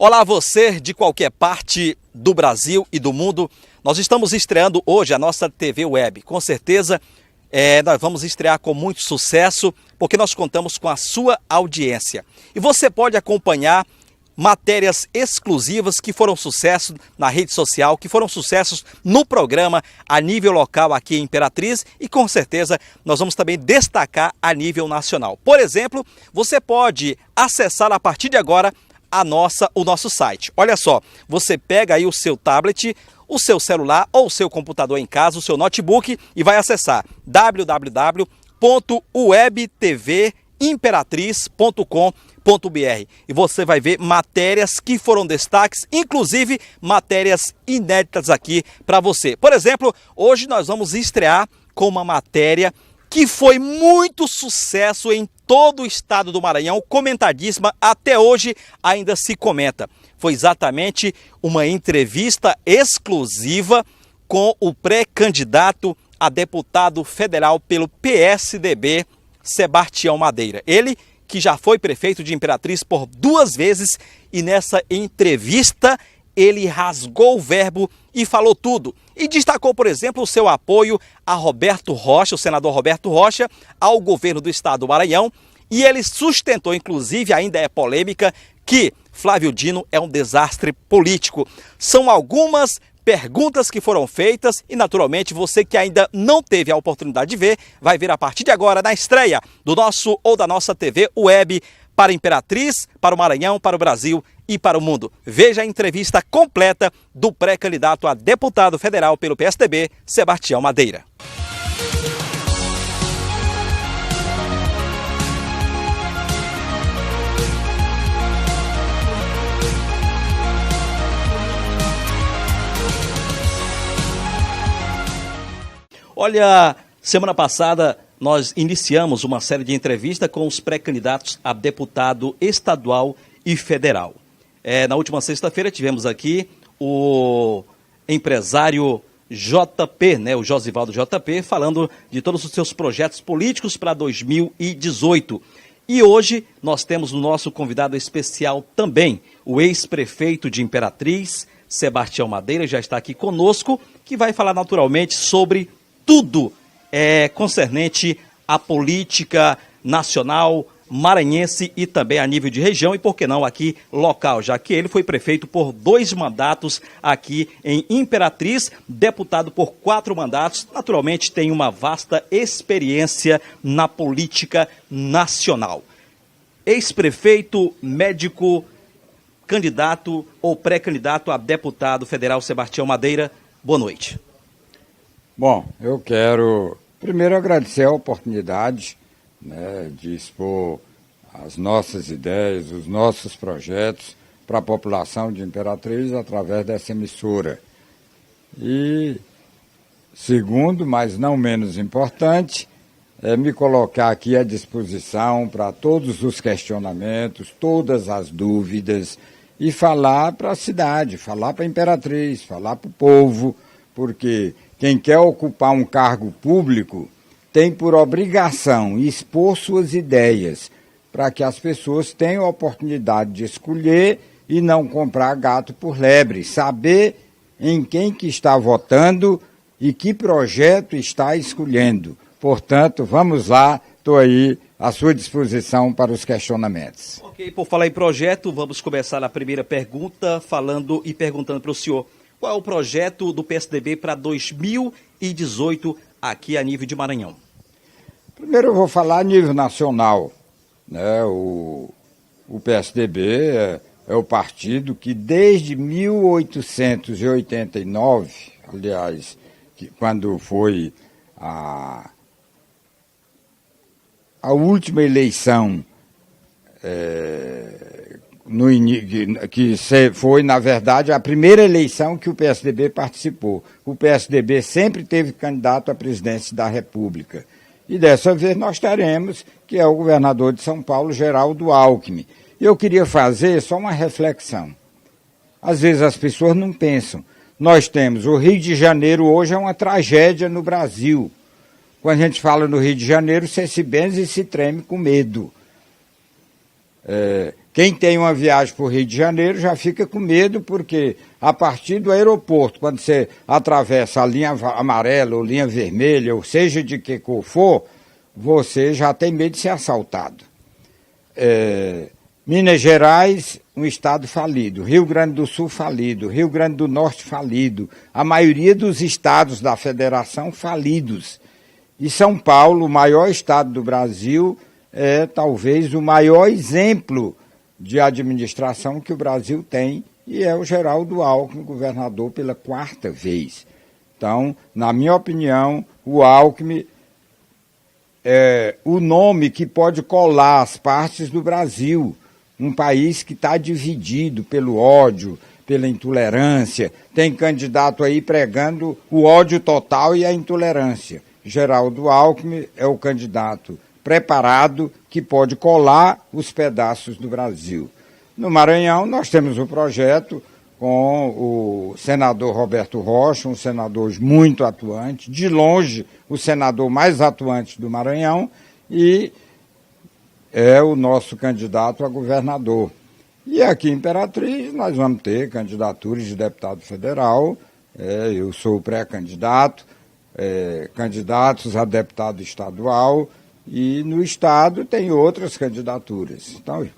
Olá você de qualquer parte do Brasil e do mundo. Nós estamos estreando hoje a nossa TV Web. Com certeza nós vamos estrear com muito sucesso porque nós contamos com a sua audiência. E você pode acompanhar matérias exclusivas que foram sucesso na rede social, que foram sucessos no programa a nível local aqui em Imperatriz e com certeza nós vamos também destacar a nível nacional. Por exemplo, você pode acessar a partir de agora o nosso site. Olha só, você pega aí o seu tablet, o seu celular ou o seu computador em casa, o seu notebook e vai acessar www.webtvimperatriz.com.br e você vai ver matérias que foram destaques, inclusive matérias inéditas aqui para você. Por exemplo, hoje nós vamos estrear com uma matéria que foi muito sucesso em todo o estado do Maranhão, comentadíssima, até hoje ainda se comenta. Foi exatamente uma entrevista exclusiva com o pré-candidato a deputado federal pelo PSDB, Sebastião Madeira. Ele que já foi prefeito de Imperatriz por 2 vezes e nessa entrevista ele rasgou o verbo e falou tudo. E destacou, por exemplo, o seu apoio a Roberto Rocha, o senador Roberto Rocha, ao governo do estado do Maranhão. E ele sustentou, inclusive, ainda é polêmica, que Flávio Dino é um desastre político. São algumas perguntas que foram feitas e, naturalmente, você que ainda não teve a oportunidade de ver, vai ver a partir de agora na estreia do nosso ou da nossa TV Web para Imperatriz, para o Maranhão, para o Brasil e para o mundo. Veja a entrevista completa do pré-candidato a deputado federal pelo PSDB, Sebastião Madeira. Olha, semana passada nós iniciamos uma série de entrevistas com os pré-candidatos a deputado estadual e federal. Na última sexta-feira tivemos aqui o empresário JP, o Josivaldo JP, falando de todos os seus projetos políticos para 2018. E hoje nós temos o nosso convidado especial também, o ex-prefeito de Imperatriz, Sebastião Madeira, já está aqui conosco, que vai falar naturalmente sobre tudo concernente à política nacional, maranhense e também a nível de região e, por que não, aqui local, já que ele foi prefeito por 2 mandatos aqui em Imperatriz, deputado por 4 mandatos, naturalmente tem uma vasta experiência na política nacional. Ex-prefeito, médico, candidato ou pré-candidato a deputado federal Sebastião Madeira, boa noite. Bom, eu quero primeiro agradecer a oportunidade de expor as nossas ideias, os nossos projetos para a população de Imperatriz através dessa emissora. E, segundo, mas não menos importante, me colocar aqui à disposição para todos os questionamentos, todas as dúvidas e falar para a cidade, falar para a Imperatriz, falar para o povo, porque quem quer ocupar um cargo público tem por obrigação expor suas ideias para que as pessoas tenham a oportunidade de escolher e não comprar gato por lebre, saber em quem que está votando e que projeto está escolhendo. Portanto, vamos lá, estou aí à sua disposição para os questionamentos. Ok, por falar em projeto, vamos começar a primeira pergunta perguntando para o senhor. Qual é o projeto do PSDB para 2018 aqui a nível de Maranhão? Primeiro eu vou falar a nível nacional. O PSDB é o partido que desde 1889, aliás, quando foi a última eleição que foi, na verdade, a primeira eleição que o PSDB participou. O PSDB sempre teve candidato à presidência da República. E dessa vez nós teremos, que é o governador de São Paulo, Geraldo Alckmin. E eu queria fazer só uma reflexão. Às vezes as pessoas não pensam. Nós temos o Rio de Janeiro hoje é uma tragédia no Brasil. Quando a gente fala no Rio de Janeiro, você se benze e se treme com medo. Quem tem uma viagem para o Rio de Janeiro já fica com medo, porque a partir do aeroporto, quando você atravessa a linha amarela ou linha vermelha, ou seja de que cor for, você já tem medo de ser assaltado. Minas Gerais, um estado falido. Rio Grande do Sul falido. Rio Grande do Norte falido. A maioria dos estados da federação falidos. E São Paulo, o maior estado do Brasil, é talvez o maior exemplo de administração que o Brasil tem, e é o Geraldo Alckmin, governador pela 4ª vez. Então, na minha opinião, o Alckmin é o nome que pode colar as partes do Brasil, um país que está dividido pelo ódio, pela intolerância. Tem candidato aí pregando o ódio total e a intolerância. Geraldo Alckmin é o candidato preparado que pode colar os pedaços do Brasil. No Maranhão, nós temos um projeto com o senador Roberto Rocha, um senador muito atuante, de longe o senador mais atuante do Maranhão, e é o nosso candidato a governador. E aqui em Imperatriz nós vamos ter candidaturas de deputado federal, eu sou o pré-candidato, candidatos a deputado estadual, e no estado tem outras candidaturas. Então,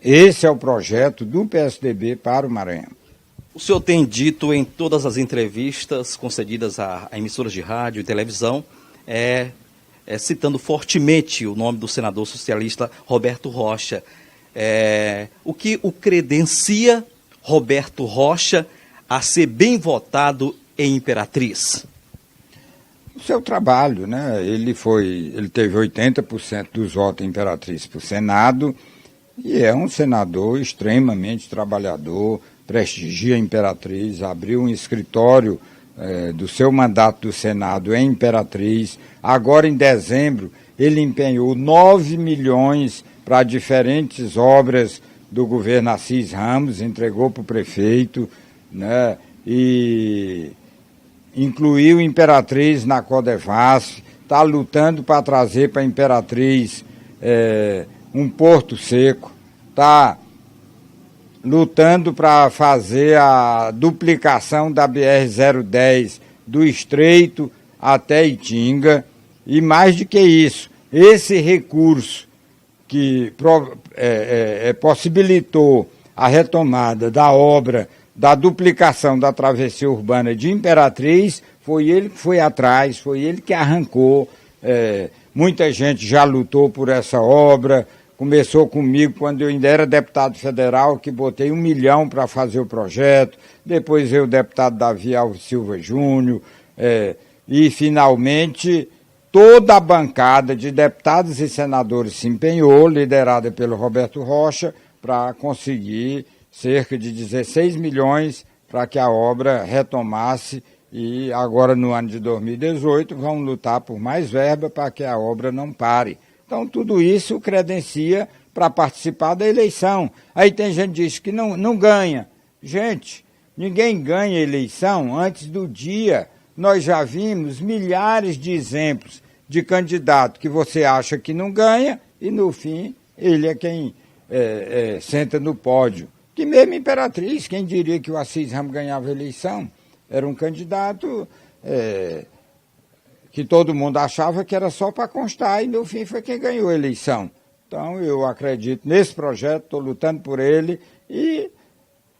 esse é o projeto do PSDB para o Maranhão. O senhor tem dito em todas as entrevistas concedidas a emissoras de rádio e televisão, citando fortemente o nome do senador socialista Roberto Rocha. O que o credencia Roberto Rocha a ser bem votado em Imperatriz? O seu trabalho, né? Ele teve 80% dos votos em Imperatriz para o Senado e é um senador extremamente trabalhador, prestigia a Imperatriz, abriu um escritório do seu mandato do Senado em Imperatriz. Agora, em dezembro, ele empenhou 9 milhões para diferentes obras do governo Assis Ramos, entregou para o prefeito, né? E incluiu Imperatriz na Codevasf, está lutando para trazer para Imperatriz um porto seco, está lutando para fazer a duplicação da BR-010 do Estreito até Itinga, e mais do que isso, esse recurso que possibilitou a retomada da obra da duplicação da travessia urbana de Imperatriz, foi ele que foi atrás, foi ele que arrancou. Muita gente já lutou por essa obra, começou comigo quando eu ainda era deputado federal, que botei 1 milhão para fazer o projeto, depois veio o deputado Davi Alves Silva Júnior, e finalmente toda a bancada de deputados e senadores se empenhou, liderada pelo Roberto Rocha, para conseguir cerca de 16 milhões para que a obra retomasse, e agora no ano de 2018 vão lutar por mais verba para que a obra não pare. Então tudo isso credencia para participar da eleição. Aí tem gente que diz que não ganha. Gente, ninguém ganha eleição antes do dia. Nós já vimos milhares de exemplos de candidato que você acha que não ganha e no fim ele é quem senta no pódio. Que mesmo Imperatriz, quem diria que o Assis Ramos ganhava a eleição? Era um candidato que todo mundo achava que era só para constar, e no fim foi quem ganhou a eleição. Então eu acredito nesse projeto, estou lutando por ele, e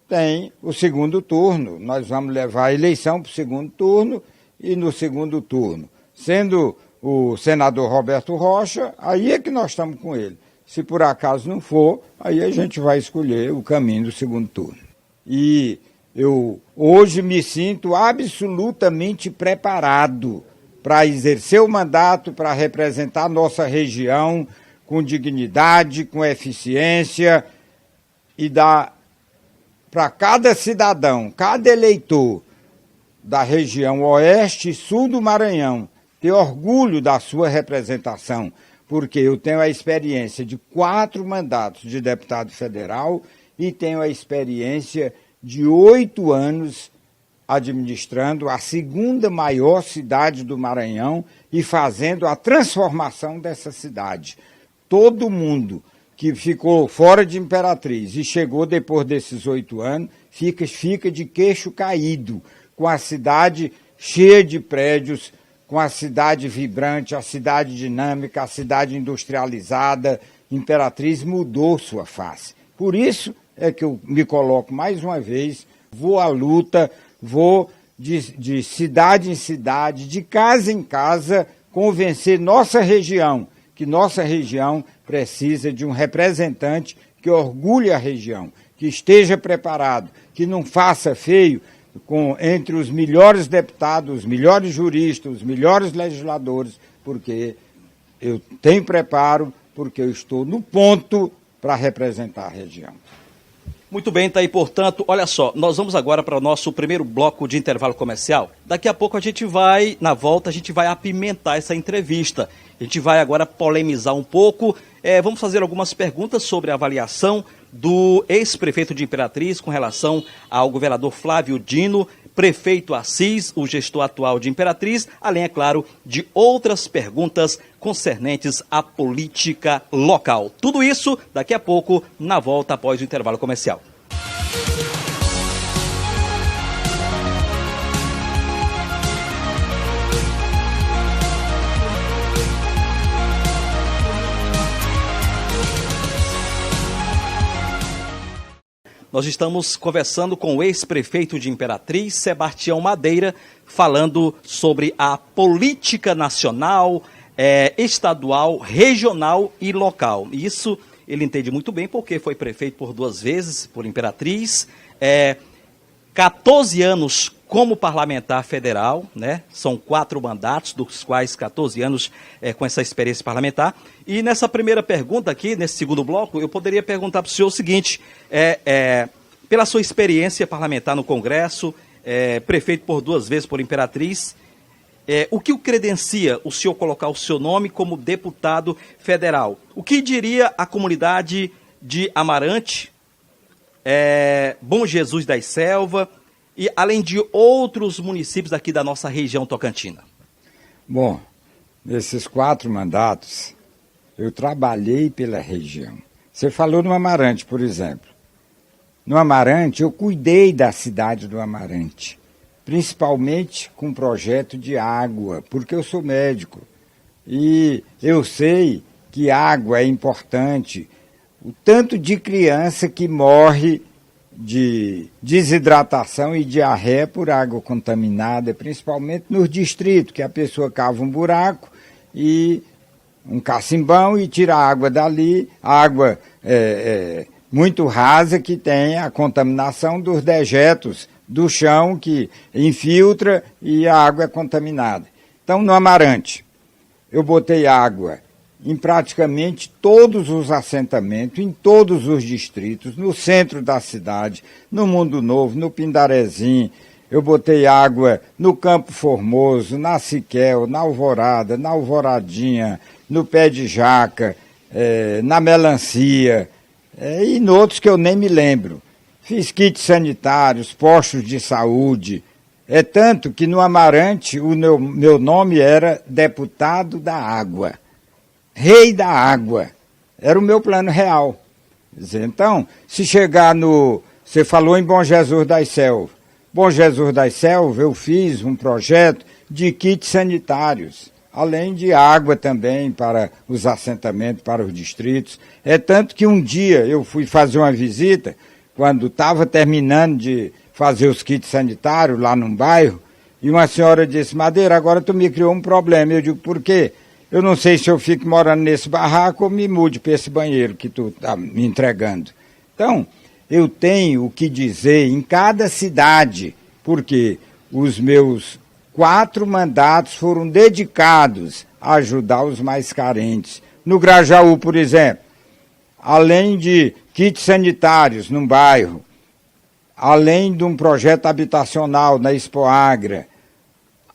tem o segundo turno. Nós vamos levar a eleição para o segundo turno, e no segundo turno, sendo o senador Roberto Rocha, aí é que nós estamos com ele. Se por acaso não for, aí a gente vai escolher o caminho do segundo turno. E eu hoje me sinto absolutamente preparado para exercer o mandato, para representar nossa região com dignidade, com eficiência, e dar para cada cidadão, cada eleitor da região oeste e sul do Maranhão ter orgulho da sua representação, porque eu tenho a experiência de 4 mandatos de deputado federal e tenho a experiência de 8 anos administrando a 2ª maior cidade do Maranhão e fazendo a transformação dessa cidade. Todo mundo que ficou fora de Imperatriz e chegou depois desses 8 anos, fica de queixo caído, com a cidade cheia de prédios, com a cidade vibrante, a cidade dinâmica, a cidade industrializada. Imperatriz mudou sua face. Por isso é que eu me coloco mais uma vez, vou à luta, vou de cidade em cidade, de casa em casa, convencer nossa região, que nossa região precisa de um representante que orgulhe a região, que esteja preparado, que não faça feio entre os melhores deputados, os melhores juristas, os melhores legisladores, porque eu tenho preparo, porque eu estou no ponto para representar a região. Muito bem, tá aí, portanto, olha só, nós vamos agora para o nosso primeiro bloco de intervalo comercial. Daqui a pouco na volta, a gente vai apimentar essa entrevista. A gente vai agora polemizar um pouco, vamos fazer algumas perguntas sobre a avaliação do ex-prefeito de Imperatriz com relação ao governador Flávio Dino, prefeito Assis, o gestor atual de Imperatriz, além, é claro, de outras perguntas concernentes à política local. Tudo isso daqui a pouco, na volta após o intervalo comercial. Nós estamos conversando com o ex-prefeito de Imperatriz, Sebastião Madeira, falando sobre a política nacional, estadual, regional e local. Isso ele entende muito bem, porque foi prefeito por 2 vezes, por Imperatriz, 14 anos como parlamentar federal, né? São 4 mandatos, dos quais 14 anos com essa experiência parlamentar. E nessa primeira pergunta aqui, nesse segundo bloco, eu poderia perguntar para o senhor o seguinte, pela sua experiência parlamentar no Congresso, prefeito por 2 vezes por Imperatriz, o que o credencia o senhor colocar o seu nome como deputado federal? O que diria a comunidade de Amarante, Bom Jesus das Selvas, e além de outros municípios aqui da nossa região tocantina? Bom, nesses 4 mandatos, eu trabalhei pela região. Você falou no Amarante, por exemplo. No Amarante, eu cuidei da cidade do Amarante, principalmente com projeto de água, porque eu sou médico. E eu sei que água é importante. O tanto de criança que morre de desidratação e diarreia por água contaminada, principalmente nos distritos, que a pessoa cava um buraco e um cacimbão e tira a água dali, água muito rasa, que tem a contaminação dos dejetos do chão, que infiltra e a água é contaminada. Então, no Amarante, eu botei água em praticamente todos os assentamentos, em todos os distritos, no centro da cidade, no Mundo Novo, no Pindarezinho. Eu botei água no Campo Formoso, na Siquel, na Alvorada, na Alvoradinha, no Pé de Jaca, na Melancia, e em outros que eu nem me lembro. Fiz kits sanitários, postos de saúde. É tanto que no Amarante o meu nome era deputado da água. Rei da água, era o meu plano real. Então, se chegar você falou em Bom Jesus das Selvas. Bom Jesus das Selvas, eu fiz um projeto de kits sanitários, além de água também para os assentamentos, para os distritos. É tanto que um dia eu fui fazer uma visita, quando estava terminando de fazer os kits sanitários lá num bairro, e uma senhora disse: Madeira, agora tu me criou um problema. Eu digo: por quê? Eu não sei se eu fico morando nesse barraco ou me mude para esse banheiro que tu está me entregando. Então, eu tenho o que dizer em cada cidade, porque os meus 4 mandatos foram dedicados a ajudar os mais carentes. No Grajaú, por exemplo, além de kits sanitários num bairro, além de um projeto habitacional na Expoagra,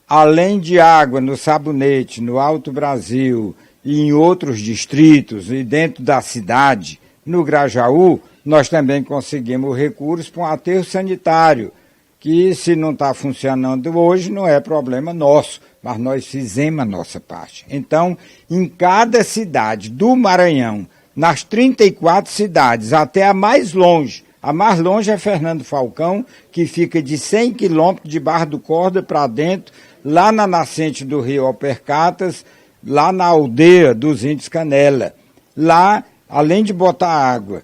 além de água no Sabonete, no Alto Brasil e em outros distritos e dentro da cidade, no Grajaú, nós também conseguimos recursos para um aterro sanitário, que se não está funcionando hoje não é problema nosso, mas nós fizemos a nossa parte. Então, em cada cidade do Maranhão, nas 34 cidades, até a mais longe. A mais longe é Fernando Falcão, que fica de 100 quilômetros de Barra do Corda para dentro, lá na nascente do rio Alpercatas, lá na aldeia dos Índios Canela. Lá, além de botar água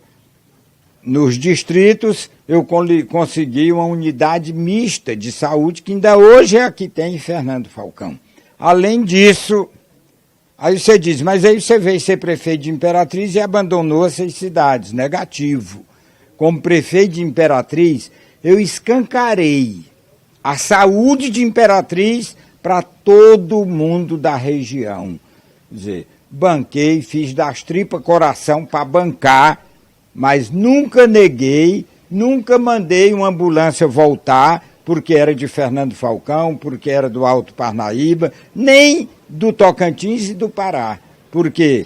nos distritos, eu consegui uma unidade mista de saúde, que ainda hoje é a que tem em Fernando Falcão. Além disso, aí você diz, mas aí você veio ser prefeito de Imperatriz e abandonou essas cidades. Negativo. Como prefeito de Imperatriz, eu escancarei a saúde de Imperatriz para todo mundo da região. Quer dizer, banquei, fiz das tripas coração para bancar, mas nunca neguei, nunca mandei uma ambulância voltar, porque era de Fernando Falcão, porque era do Alto Parnaíba, nem do Tocantins e do Pará, porque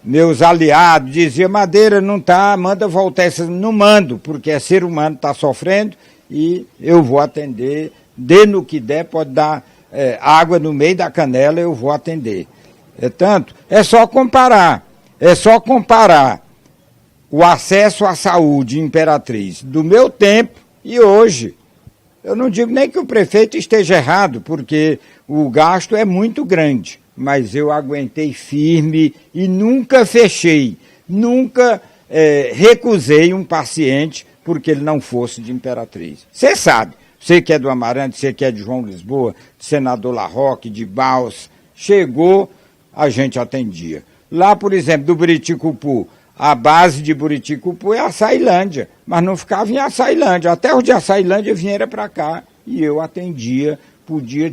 meus aliados diziam, Madeira não tá, manda voltar essas. Não mando, porque é ser humano, está sofrendo e eu vou atender, dê no que der, pode dar água no meio da canela, eu vou atender. É só comparar o acesso à saúde em Imperatriz do meu tempo e hoje. Eu não digo nem que o prefeito esteja errado, porque o gasto é muito grande. Mas eu aguentei firme e nunca fechei, nunca recusei um paciente porque ele não fosse de Imperatriz. Você sabe, você que é do Amarante, você que é de João Lisboa, de Senador Larroque, de Baus, chegou, a gente atendia. Lá, por exemplo, do Buriticupu, a base de Buriticupu é a Açailândia, mas não ficava em Açailândia, até os de Açailândia vieram para cá e eu atendia.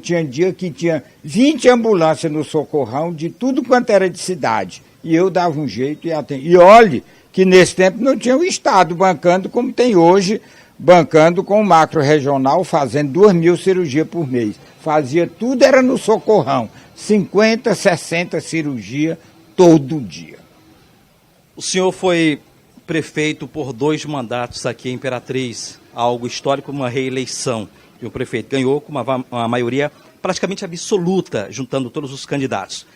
Tinha dia que tinha 20 ambulâncias no socorrão de tudo quanto era de cidade. E eu dava um jeito e atendia. E olhe que nesse tempo não tinha o Estado bancando como tem hoje, bancando com o macro regional, fazendo 2.000 cirurgias por mês. Fazia tudo, era no socorrão. 50, 60 cirurgias todo dia. O senhor foi prefeito por 2 mandatos aqui em Imperatriz, algo histórico, uma reeleição. E o prefeito ganhou com uma maioria praticamente absoluta, juntando todos os candidatos.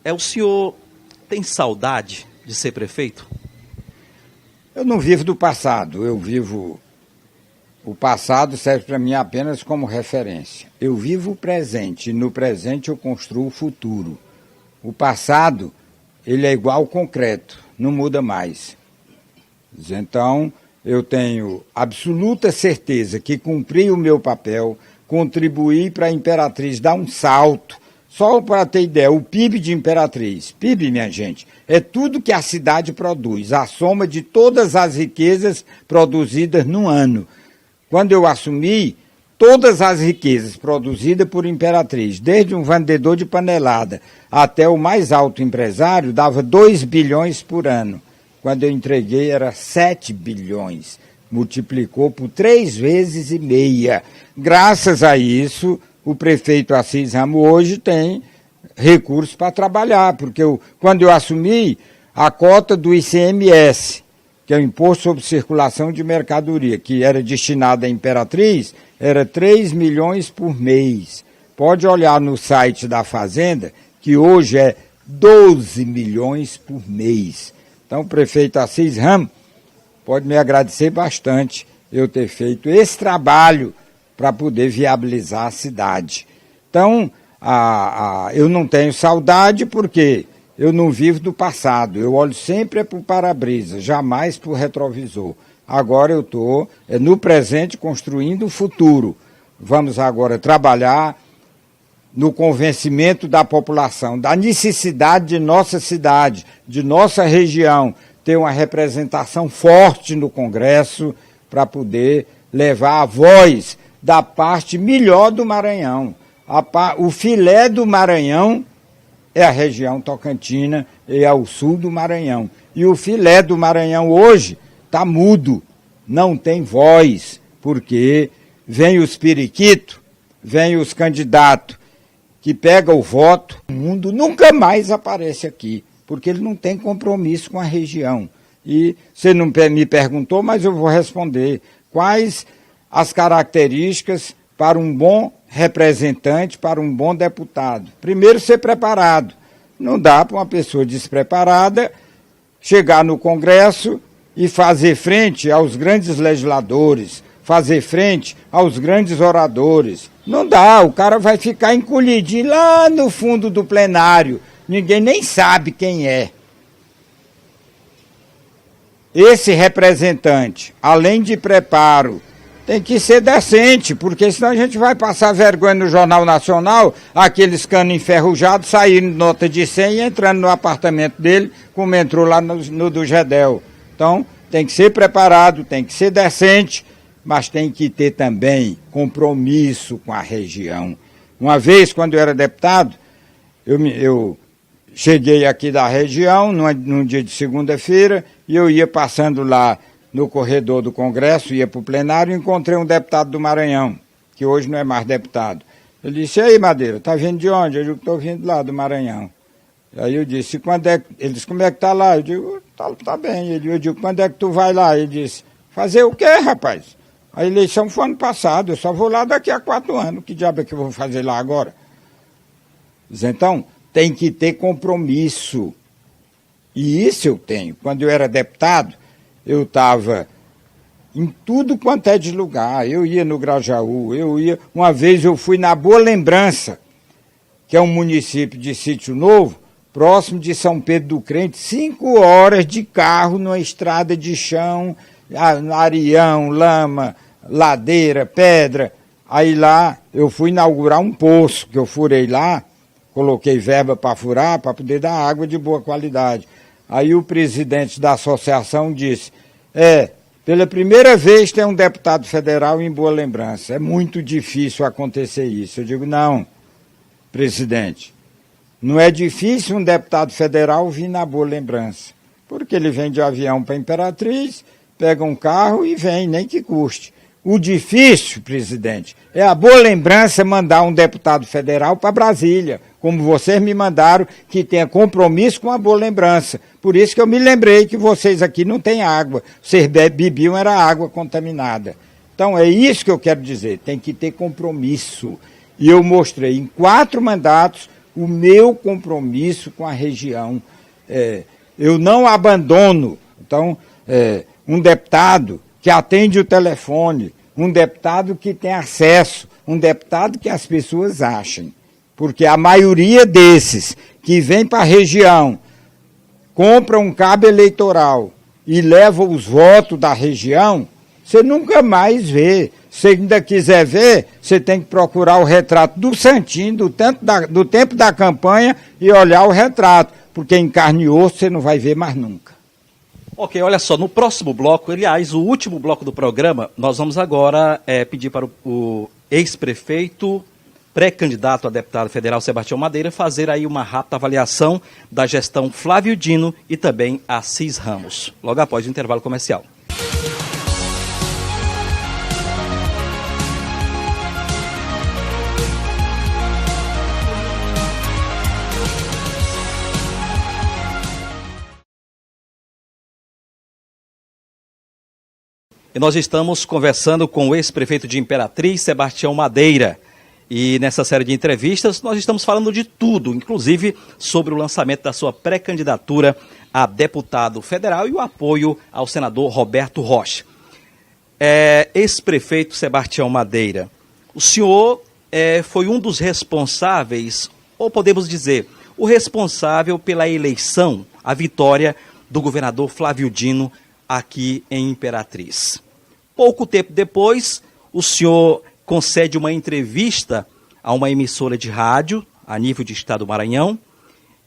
O senhor tem saudade de ser prefeito? Eu não vivo do passado, eu vivo... O passado serve para mim apenas como referência. Eu vivo o presente, e no presente eu construo o futuro. O passado, ele é igual ao concreto, não muda mais. Então, eu tenho absoluta certeza que cumpri o meu papel, contribuí para a Imperatriz dar um salto. Só para ter ideia, o PIB de Imperatriz, PIB, minha gente, é tudo que a cidade produz, a soma de todas as riquezas produzidas no ano. Quando eu assumi, todas as riquezas produzidas por Imperatriz, desde um vendedor de panelada até o mais alto empresário, dava 2 bilhões por ano. Quando eu entreguei era 7 bilhões, multiplicou por 3,5 vezes. Graças a isso, o prefeito Assis Ramos hoje tem recursos para trabalhar, porque quando eu assumi, a cota do ICMS, que é o Imposto sobre Circulação de Mercadoria, que era destinada à Imperatriz, era 3 milhões por mês. Pode olhar no site da Fazenda, que hoje é 12 milhões por mês. Então, o prefeito Assis Ramos pode me agradecer bastante eu ter feito esse trabalho para poder viabilizar a cidade. Então, eu não tenho saudade porque eu não vivo do passado. Eu olho sempre para o para-brisa, jamais para o retrovisor. Agora eu estou no presente construindo o futuro. Vamos agora trabalhar no convencimento da população, da necessidade de nossa cidade, de nossa região, ter uma representação forte no Congresso para poder levar a voz da parte melhor do Maranhão. O filé do Maranhão é a região tocantina e é o sul do Maranhão. E o filé do Maranhão hoje está mudo, não tem voz, porque vem os periquitos, vem os candidatos que pegam o voto, o mundo nunca mais aparece aqui, porque ele não tem compromisso com a região. E você não me perguntou, mas eu vou responder. Quais as características para um bom representante, para um bom deputado? Primeiro, ser preparado. Não dá para uma pessoa despreparada chegar no Congresso e fazer frente aos grandes legisladores, fazer frente aos grandes oradores. Não dá, o cara vai ficar encolhidinho lá no fundo do plenário. Ninguém nem sabe quem é. Esse representante, além de preparo, tem que ser decente, porque senão a gente vai passar vergonha no Jornal Nacional, aqueles canos enferrujados saindo nota de 100 e entrando no apartamento dele, como entrou lá no do Gedel. Então, tem que ser preparado, tem que ser decente, mas tem que ter também compromisso com a região. Uma vez, quando eu era deputado, eu cheguei aqui da região, num dia de segunda-feira, e eu ia passando lá no corredor do Congresso, ia para o plenário, e encontrei um deputado do Maranhão, que hoje não é mais deputado. Ele disse: "E aí, Madeira, tá vindo de onde?" Eu digo: "Estou vindo lá do Maranhão." Aí eu disse: "Quando é que..." Ele disse: "Como é que tá lá?" Eu digo: Tá bem." Eu digo: "Quando é que tu vai lá?" Ele disse: "Fazer o quê, rapaz? A eleição foi ano passado, eu só vou lá daqui a 4 anos. Que diabo é que eu vou fazer lá agora?" Então, tem que ter compromisso. E isso eu tenho. Quando eu era deputado, eu estava em tudo quanto é de lugar. Eu ia no Grajaú, uma vez eu fui na Boa Lembrança, que é um município de Sítio Novo, próximo de São Pedro do Crente, 5 horas de carro numa estrada de chão, areião, lama, ladeira, pedra. Aí lá eu fui inaugurar um poço, que eu furei lá, coloquei verba para furar, para poder dar água de boa qualidade. Aí o presidente da associação disse: pela primeira vez tem um deputado federal em Boa Lembrança. É muito difícil acontecer isso. Eu digo: "Não, presidente, não é difícil um deputado federal vir na Boa Lembrança, porque ele vem de avião para Imperatriz, pega um carro e vem, nem que custe. O difícil, presidente, é a Boa Lembrança mandar um deputado federal para Brasília, como vocês me mandaram, que tenha compromisso com a Boa Lembrança. Por isso que eu me lembrei que vocês aqui não têm água. Vocês bebiam era água contaminada." Então é isso que eu quero dizer, tem que ter compromisso. E eu mostrei em 4 mandatos o meu compromisso com a região. Eu não abandono. Então, um deputado que atende o telefone, um deputado que tem acesso, um deputado que as pessoas achem. Porque a maioria desses que vem para a região, compra um cabo eleitoral e leva os votos da região, você nunca mais vê. Se ainda quiser ver, você tem que procurar o retrato do Santinho, do tempo da campanha, e olhar o retrato, porque em carne e osso você não vai ver mais nunca. Ok, olha só, no próximo bloco, aliás, o último bloco do programa, nós vamos agora pedir para o ex-prefeito, pré-candidato a deputado federal Sebastião Madeira, fazer aí uma rápida avaliação da gestão Flávio Dino e também Assis Ramos, logo após o intervalo comercial. E nós estamos conversando com o ex-prefeito de Imperatriz, Sebastião Madeira. E nessa série de entrevistas nós estamos falando de tudo, inclusive sobre o lançamento da sua pré-candidatura a deputado federal e o apoio ao senador Roberto Rocha. Ex-prefeito Sebastião Madeira, o senhor foi um dos responsáveis, ou podemos dizer, o responsável pela eleição, a vitória do governador Flávio Dino aqui em Imperatriz. Pouco tempo depois, o senhor concede uma entrevista a uma emissora de rádio, a nível de estado do Maranhão,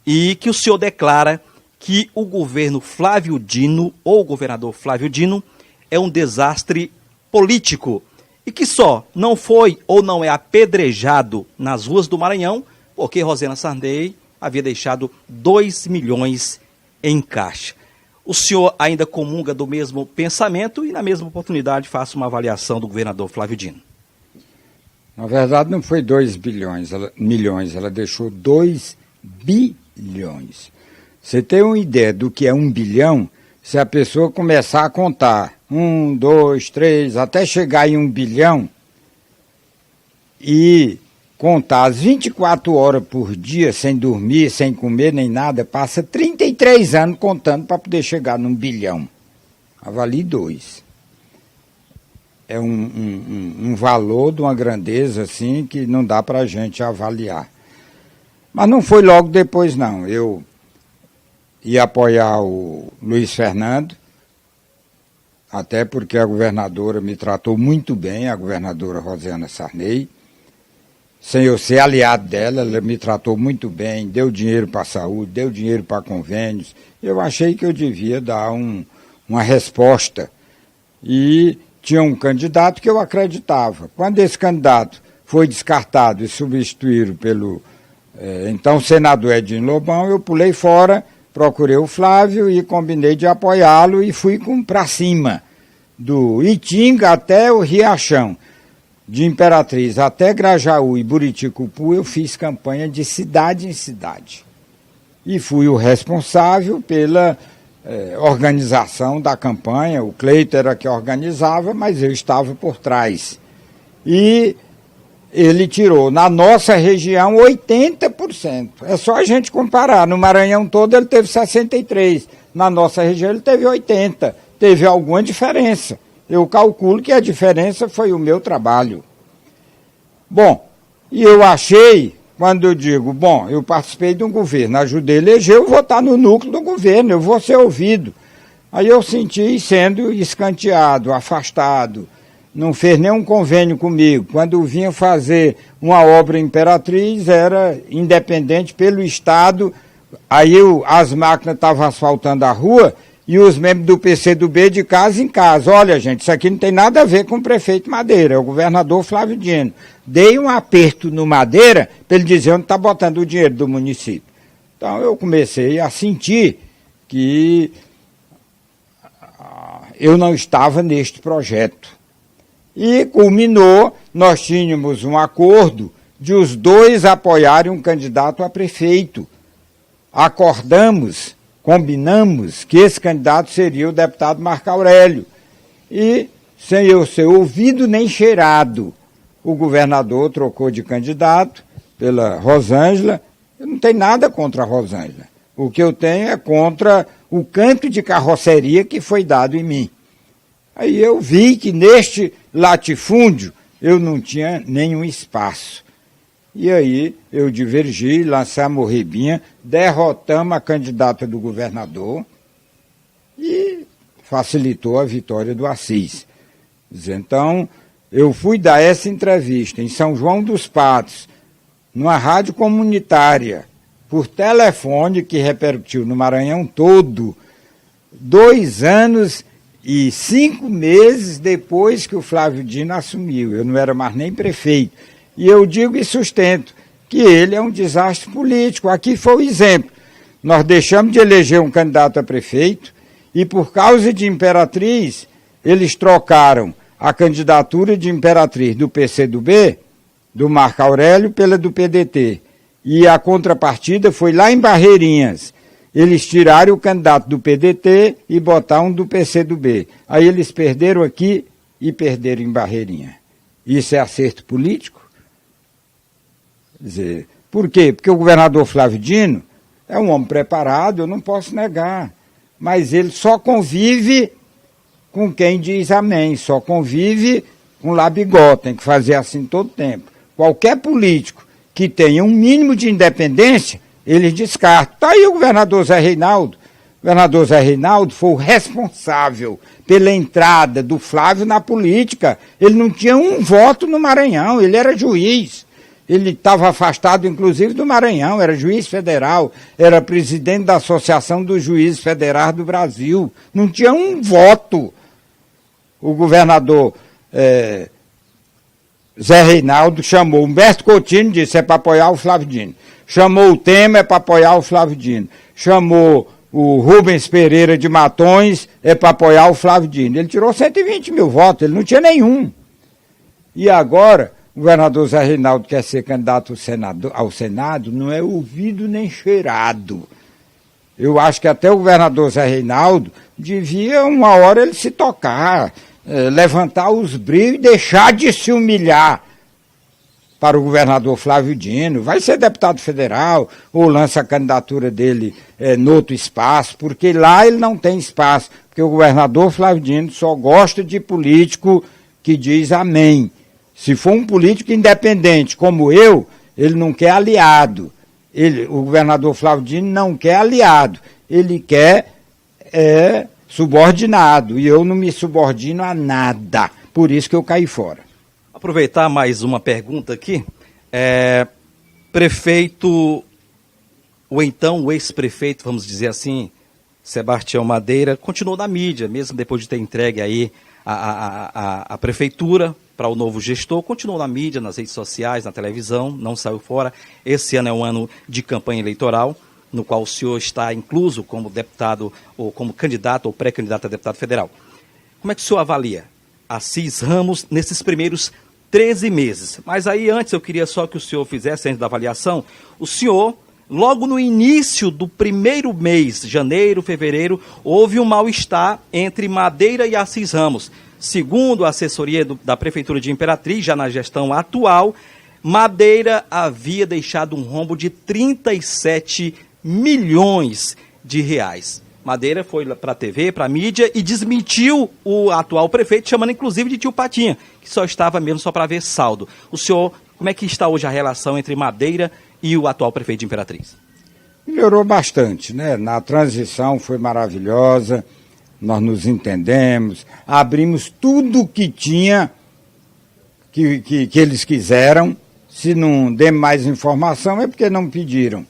e que o senhor declara que o governo Flávio Dino, ou o governador Flávio Dino, é um desastre político, e que só não foi ou não é apedrejado nas ruas do Maranhão, porque Rosena Sarney havia deixado 2 milhões em caixa. O senhor ainda comunga do mesmo pensamento e, na mesma oportunidade, faça uma avaliação do governador Flávio Dino. Na verdade, não foi 2 milhões, ela deixou 2 bilhões. Você tem uma ideia do que é 1 bilhão? Se a pessoa começar a contar 1, 2, 3, até chegar em 1 bilhão e contar as 24 horas por dia, sem dormir, sem comer nem nada, passa 33 3 anos contando para poder chegar num bilhão. Avalie 2. É um valor de uma grandeza assim que não dá para a gente avaliar. Mas não foi logo depois, não. Eu ia apoiar o Luiz Fernando, até porque a governadora me tratou muito bem, a governadora Rosiana Sarney. Sem eu ser aliado dela, ela me tratou muito bem, deu dinheiro para a saúde, deu dinheiro para convênios. Eu achei que eu devia dar uma resposta. E tinha um candidato que eu acreditava. Quando esse candidato foi descartado e substituído pelo então senador Edinho Lobão, eu pulei fora, procurei o Flávio e combinei de apoiá-lo e fui para cima, do Itinga até o Riachão. De Imperatriz até Grajaú e Buriticupu, eu fiz campanha de cidade em cidade. E fui o responsável pela organização da campanha. O Cleiton era que organizava, mas eu estava por trás. E ele tirou, na nossa região, 80%. É só a gente comparar. No Maranhão todo ele teve 63%. Na nossa região ele teve 80%. Teve alguma diferença. Eu calculo que a diferença foi o meu trabalho. Bom, e eu achei, quando eu digo, bom, eu participei de um governo, ajudei a eleger, eu vou estar no núcleo do governo, eu vou ser ouvido. Aí eu senti sendo escanteado, afastado, não fez nenhum convênio comigo. Quando eu vinha fazer uma obra em Imperatriz, era independente pelo Estado, aí as máquinas estavam asfaltando a rua, e os membros do PCdoB de casa em casa. Olha, gente, isso aqui não tem nada a ver com o prefeito Madeira, é o governador Flávio Dino. Dei um aperto no Madeira para ele dizer onde está botando o dinheiro do município. Então eu comecei a sentir que eu não estava neste projeto. E culminou, nós tínhamos um acordo de os dois apoiarem um candidato a prefeito. Acordamos, combinamos que esse candidato seria o deputado Marco Aurélio. E, sem eu ser ouvido nem cheirado, o governador trocou de candidato pela Rosângela. Eu não tenho nada contra a Rosângela. O que eu tenho é contra o canto de carroceria que foi dado em mim. Aí eu vi que neste latifúndio eu não tinha nenhum espaço. E aí eu divergi, lançamos o Ribinha, derrotamos a candidata do governador e facilitou a vitória do Assis. Então, eu fui dar essa entrevista em São João dos Patos, numa rádio comunitária, por telefone, que repercutiu no Maranhão todo, 2 anos e 5 meses depois que o Flávio Dino assumiu. Eu não era mais nem prefeito. E eu digo e sustento que ele é um desastre político. Aqui foi o exemplo. Nós deixamos de eleger um candidato a prefeito e, por causa de Imperatriz, eles trocaram a candidatura de Imperatriz do PCdoB, do Marco Aurélio, pela do PDT. E a contrapartida foi lá em Barreirinhas. Eles tiraram o candidato do PDT e botaram do PCdoB. Aí eles perderam aqui e perderam em Barreirinha. Isso é acerto político? Quer dizer, por quê? Porque o governador Flávio Dino é um homem preparado, eu não posso negar. Mas ele só convive com quem diz amém, só convive com labigó, tem que fazer assim todo tempo. Qualquer político que tenha um mínimo de independência, eles descartam. Está aí o governador Zé Reinaldo. O governador Zé Reinaldo foi o responsável pela entrada do Flávio na política. Ele não tinha um voto no Maranhão, ele era juiz. Ele estava afastado, inclusive, do Maranhão, era juiz federal, era presidente da Associação dos Juízes Federais do Brasil. Não tinha um voto. O governador Zé Reinaldo chamou Humberto Coutinho e disse, é para apoiar o Flávio Dino. Chamou o Temer, é para apoiar o Flávio Dino. Chamou o Rubens Pereira de Matões, é para apoiar o Flávio Dino. Ele tirou 120 mil votos, ele não tinha nenhum. E agora, o governador Zé Reinaldo quer ser candidato ao Senado, não é ouvido nem cheirado. Eu acho que até o governador Zé Reinaldo devia, uma hora, ele se tocar, levantar os brilhos e deixar de se humilhar para o governador Flávio Dino, vai ser deputado federal ou lança a candidatura dele no outro espaço, porque lá ele não tem espaço, porque o governador Flávio Dino só gosta de político que diz amém. Se for um político independente como eu, ele não quer aliado. O governador Flávio Dino não quer aliado, ele quer subordinado, e eu não me subordino a nada, por isso que eu caí fora. Aproveitar mais uma pergunta aqui, prefeito, ou então o ex-prefeito, vamos dizer assim, Sebastião Madeira, continuou na mídia, mesmo depois de ter entregue aí a prefeitura para o novo gestor, continuou na mídia, nas redes sociais, na televisão, não saiu fora. Esse ano é um ano de campanha eleitoral, no qual o senhor está incluso como deputado, ou como candidato ou pré-candidato a deputado federal. Como é que o senhor avalia Assis Ramos nesses primeiros 13 meses? Mas aí antes eu queria só que o senhor fizesse, antes da avaliação, o senhor, logo no início do primeiro mês, janeiro, fevereiro, houve um mal-estar entre Madeira e Assis Ramos. Segundo a assessoria da Prefeitura de Imperatriz, já na gestão atual, Madeira havia deixado um rombo de 37 milhões de reais. Madeira foi para a TV, para a mídia e desmentiu o atual prefeito, chamando inclusive de tio Patinha, que só estava mesmo só para ver saldo. O senhor, como é que está hoje a relação entre Madeira e o atual prefeito de Imperatriz? Melhorou bastante, né? Na transição foi maravilhosa, nós nos entendemos, abrimos tudo que tinha, que eles quiseram. Se não demos mais informação é porque não pediram.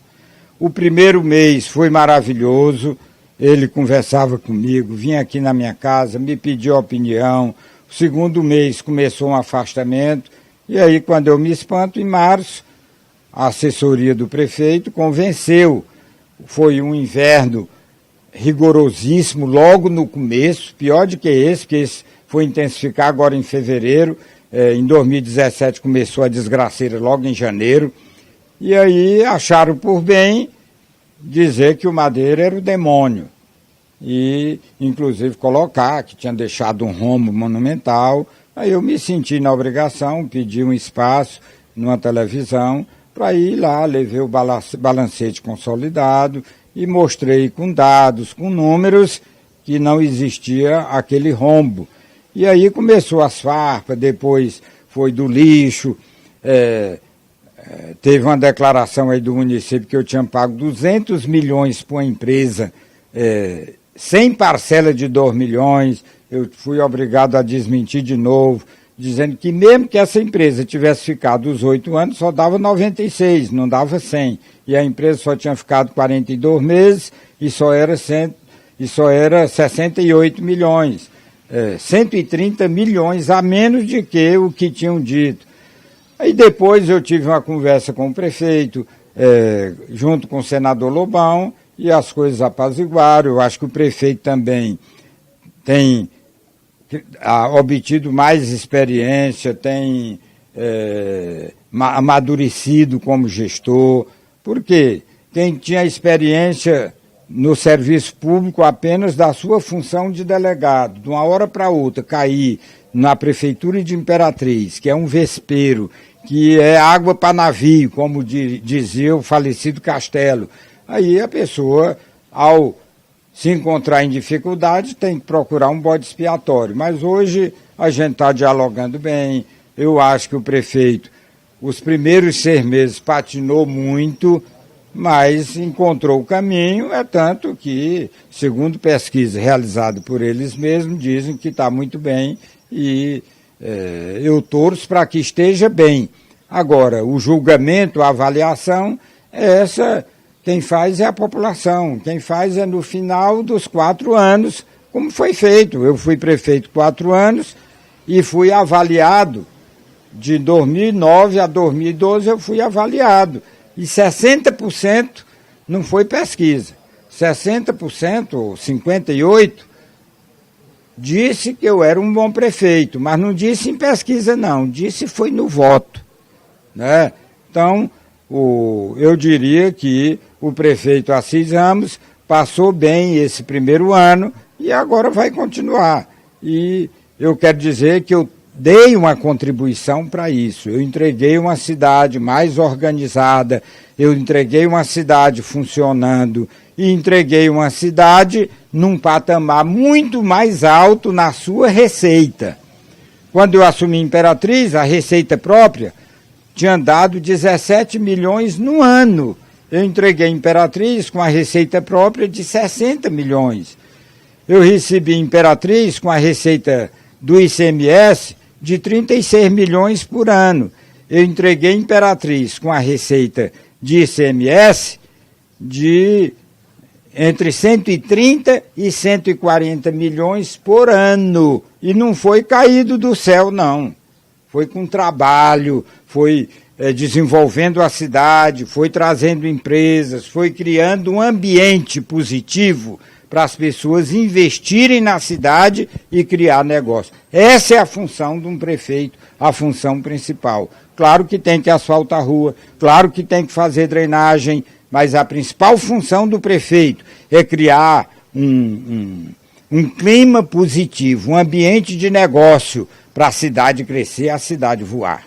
O primeiro mês foi maravilhoso, ele conversava comigo, vinha aqui na minha casa, me pediu opinião. O segundo mês começou um afastamento, e aí quando eu me espanto, em março, a assessoria do prefeito convenceu. Foi um inverno rigorosíssimo logo no começo, pior do que esse, porque esse foi intensificar agora em fevereiro. Em 2017 começou a desgraceira logo em janeiro. E aí acharam por bem dizer que o Madeira era o demônio. E, inclusive, colocar que tinha deixado um rombo monumental. Aí eu me senti na obrigação, pedi um espaço numa televisão para ir lá, levei o balancete consolidado e mostrei com dados, com números, que não existia aquele rombo. E aí começou as farpas, depois foi do lixo, teve uma declaração aí do município que eu tinha pago 200 milhões para uma empresa, sem parcela de 2 milhões, eu fui obrigado a desmentir de novo, dizendo que mesmo que essa empresa tivesse ficado os 8 anos, só dava 96, não dava 100. E a empresa só tinha ficado 42 meses e só era 68 milhões. 130 milhões a menos de que o que tinham dito. Aí depois eu tive uma conversa com o prefeito, junto com o senador Lobão, e as coisas apaziguaram. Eu acho que o prefeito também tem obtido mais experiência, tem amadurecido como gestor, porque quem tinha experiência no serviço público apenas da sua função de delegado, de uma hora para outra, cair na Prefeitura de Imperatriz, que é um vespeiro, que é água para navio, como dizia o falecido Castelo. Aí a pessoa, ao se encontrar em dificuldade, tem que procurar um bode expiatório. Mas hoje a gente está dialogando bem. Eu acho que o prefeito, os primeiros 6 meses, patinou muito, mas encontrou o caminho, tanto que, segundo pesquisa realizada por eles mesmos, dizem que está muito bem e eu torço para que esteja bem. Agora, o julgamento, a avaliação, quem faz é a população, quem faz é no final dos 4 anos, como foi feito. Eu fui prefeito 4 anos e fui avaliado, de 2009 a 2012 eu fui avaliado. E 60% não foi pesquisa. 60%, ou 58%, disse que eu era um bom prefeito, mas não disse em pesquisa não, disse foi no voto. Né? Então, eu diria que o prefeito Assis Ramos passou bem esse primeiro ano e agora vai continuar. E eu quero dizer que eu dei uma contribuição para isso. Eu entreguei uma cidade mais organizada, eu entreguei uma cidade funcionando e entreguei uma cidade num patamar muito mais alto na sua receita. Quando eu assumi Imperatriz, a receita própria tinha dado 17 milhões no ano. Eu entreguei Imperatriz com a receita própria de 60 milhões. Eu recebi Imperatriz com a receita do ICMS de 36 milhões por ano. Eu entreguei Imperatriz com a receita de ICMS de entre 130 e 140 milhões por ano. E não foi caído do céu, não. Foi com trabalho, foi desenvolvendo a cidade, foi trazendo empresas, foi criando um ambiente positivo para as pessoas investirem na cidade e criar negócio. Essa é a função de um prefeito, a função principal. Claro que tem que asfaltar a rua, claro que tem que fazer drenagem, mas a principal função do prefeito é criar um clima positivo, um ambiente de negócio para a cidade crescer, a cidade voar.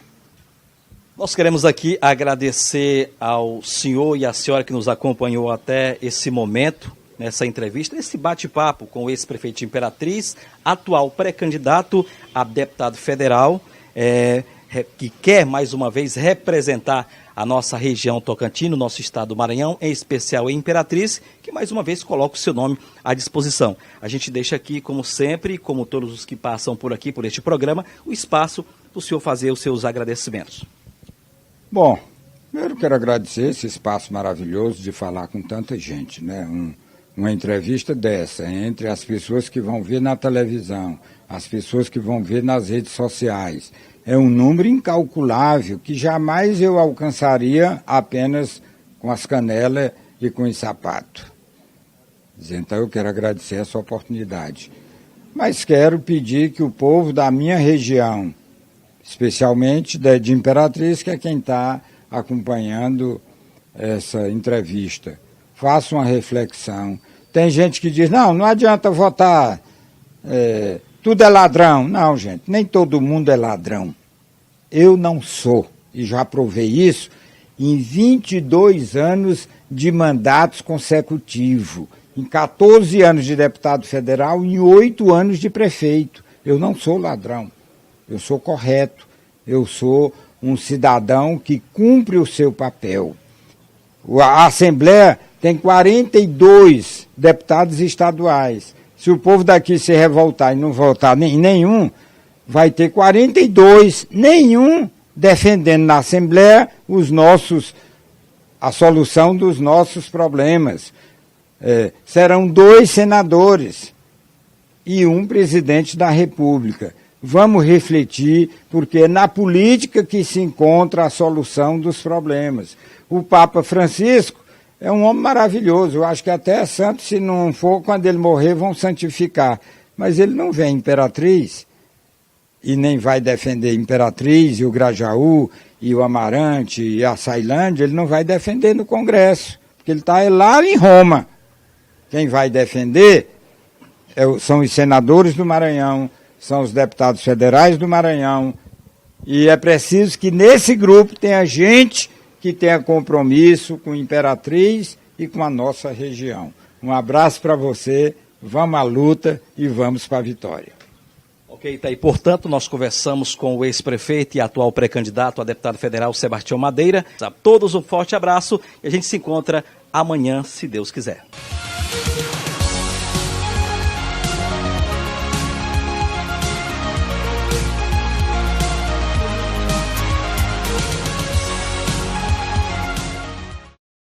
Nós queremos aqui agradecer ao senhor e à senhora que nos acompanhou até esse momento, nessa entrevista, nesse bate-papo com o ex-prefeito de Imperatriz, atual pré-candidato a deputado federal, que quer mais uma vez representar a nossa região Tocantins, nosso estado do Maranhão, em especial em Imperatriz, que mais uma vez coloca o seu nome à disposição. A gente deixa aqui, como sempre, como todos os que passam por aqui, por este programa, o espaço para o senhor fazer os seus agradecimentos. Bom, primeiro quero agradecer esse espaço maravilhoso de falar com tanta gente, né? Uma entrevista dessa, entre as pessoas que vão ver na televisão, as pessoas que vão ver nas redes sociais, é um número incalculável que jamais eu alcançaria apenas com as canelas e com os sapatos. Então eu quero agradecer essa oportunidade. Mas quero pedir que o povo da minha região, especialmente de Imperatriz, que é quem está acompanhando essa entrevista, faça uma reflexão. Tem gente que diz, não adianta votar, tudo é ladrão. Não, gente, nem todo mundo é ladrão. Eu não sou, e já provei isso, em 22 anos de mandatos consecutivos, em 14 anos de deputado federal e em 8 anos de prefeito. Eu não sou ladrão, eu sou correto, eu sou um cidadão que cumpre o seu papel. A Assembleia tem 42 deputados estaduais. Se o povo daqui se revoltar e não votar em nenhum, vai ter 42, nenhum defendendo na Assembleia a solução dos nossos problemas. Serão 2 senadores e um presidente da República. Vamos refletir, porque é na política que se encontra a solução dos problemas. O Papa Francisco é um homem maravilhoso, eu acho que até é santo, se não for, quando ele morrer, vão santificar. Mas ele não vem Imperatriz, e nem vai defender Imperatriz, e o Grajaú, e o Amarante, e a Ceilândia, ele não vai defender no Congresso, porque ele está lá em Roma. Quem vai defender são os senadores do Maranhão, são os deputados federais do Maranhão, e é preciso que nesse grupo tenha gente que tenha compromisso com Imperatriz e com a nossa região. Um abraço para você, vamos à luta e vamos para a vitória. Ok, tá aí. Portanto, nós conversamos com o ex-prefeito e atual pré-candidato a deputado federal, Sebastião Madeira. A todos um forte abraço e a gente se encontra amanhã, se Deus quiser.